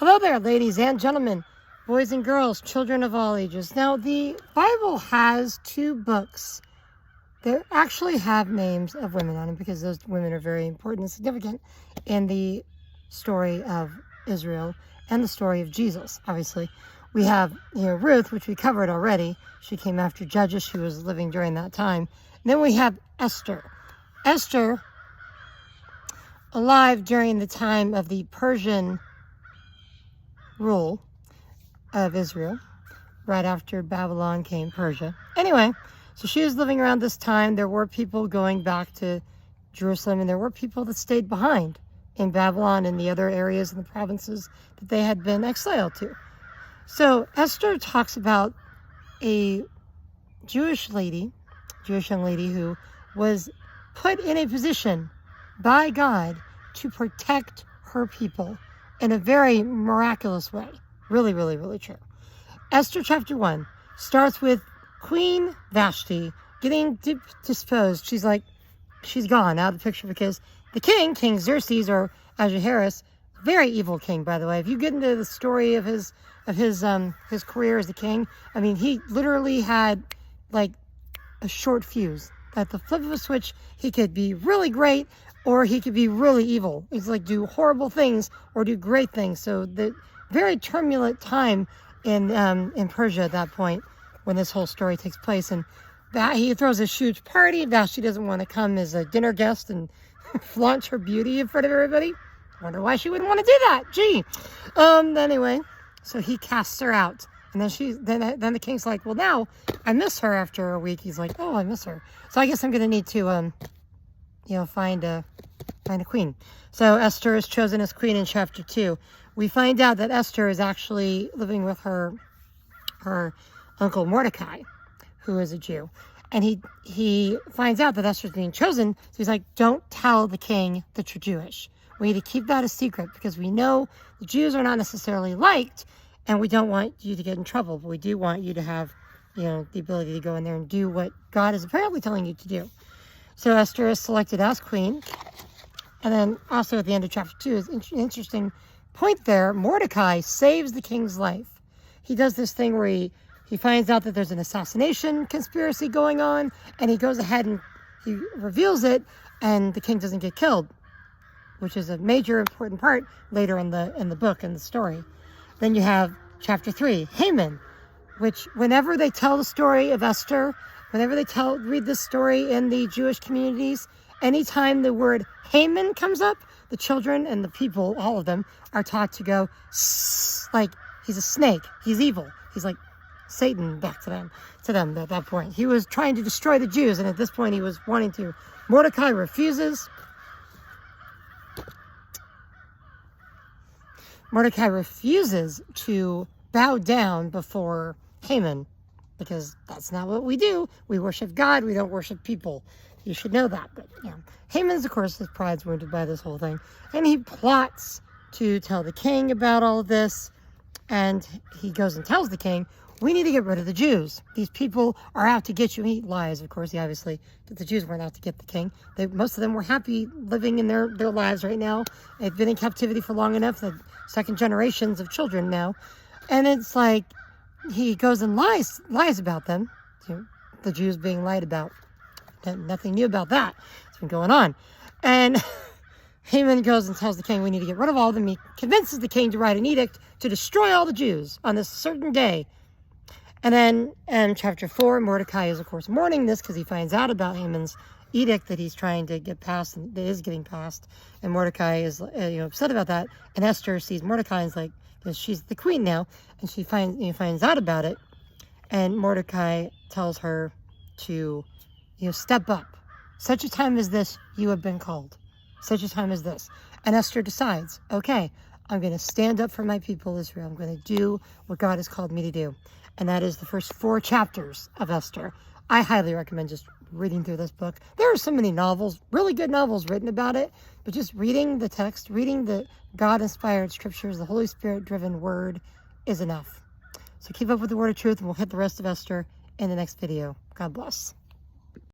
Hello there, ladies and gentlemen, boys and girls, children of all ages. Now, the Bible has two books that actually have names of women on them because those women are very important and significant in the story of Israel and the story of Jesus. Obviously, we have Ruth, which we covered already. She came after Judges. She was living during that time. And then we have Esther. Esther, alive during the time of the Persian rule of Israel, right after Babylon came Persia. Anyway, so she was living around this time. There were people going back to Jerusalem, and there were people that stayed behind in Babylon and the other areas in the provinces that they had been exiled to. So Esther talks about a Jewish young lady who was put in a position by God to protect her people in a very miraculous way. Really, really, really true. Esther chapter 1 starts with Queen Vashti getting disposed. She's gone out of the picture because the King Xerxes, or Ahasuerus, very evil king, by the way. If you get into the story of his career as a king, I mean, he literally had like a short fuse. At the flip of a switch, he could be really great or he could be really evil. He's like do horrible things or do great things. So the very turbulent time in Persia at that point when this whole story takes place. And he throws a huge party. Vashti doesn't want to come as a dinner guest and flaunt her beauty in front of everybody. I wonder why she wouldn't want to do that. Gee. Anyway, so he casts her out. And then the king's like, well, now I miss her after a week. He's like, oh, I miss her. So I guess I'm going to need to, find a queen. So Esther is chosen as queen in chapter 2. We find out that Esther is actually living with her uncle Mordecai, who is a Jew. And he finds out that Esther's being chosen. So he's like, don't tell the king that you're Jewish. We need to keep that a secret because we know the Jews are not necessarily liked, and we don't want you to get in trouble, but we do want you to have, the ability to go in there and do what God is apparently telling you to do. So Esther is selected as queen. And then also at the end of chapter 2 is an interesting point there. Mordecai saves the king's life. He does this thing where he finds out that there's an assassination conspiracy going on, and he goes ahead and he reveals it, and the king doesn't get killed, which is a major important part later in the book and the story. Then you have chapter 3, Haman, which whenever they tell the story of Esther, whenever they read this story in the Jewish communities, anytime the word Haman comes up, the children and the people, all of them, are taught to go, like he's a snake, he's evil, he's like Satan back to them at that point. He was trying to destroy the Jews, and at this point he was wanting to. Mordecai refuses. Mordecai refuses to bow down before Haman because that's not what we do. We worship God. We don't worship people. You should know that. But Haman's, of course, his pride's wounded by this whole thing. And he plots to tell the king about all of this. And he goes and tells the king, we need to get rid of the Jews. These people are out to get you. He lies, of course, obviously, that the Jews weren't out to get the king. Most of them were happy living in their lives right now. They've been in captivity for long enough. They're second generations of children now. And it's like he goes and lies about them. The Jews being lied about. Nothing new about that. It's been going on. And Haman goes and tells the king, we need to get rid of all of them. He convinces the king to write an edict to destroy all the Jews on this certain day. And then in chapter 4, Mordecai is, of course, mourning this because he finds out about Haman's edict that he's trying to get passed and that is getting passed. And Mordecai is upset about that. And Esther sees Mordecai and is like, because she's the queen now, and she finds out about it. And Mordecai tells her to step up. Such a time as this, you have been called. Such a time as this. And Esther decides, okay, I'm going to stand up for my people, Israel. I'm going to do what God has called me to do. And that is the first 4 chapters of Esther. I highly recommend just reading through this book. There are so many novels, really good novels written about it, but just reading the text, reading the God-inspired scriptures, the Holy Spirit-driven word is enough. So keep up with the word of truth, and we'll hit the rest of Esther in the next video. God bless.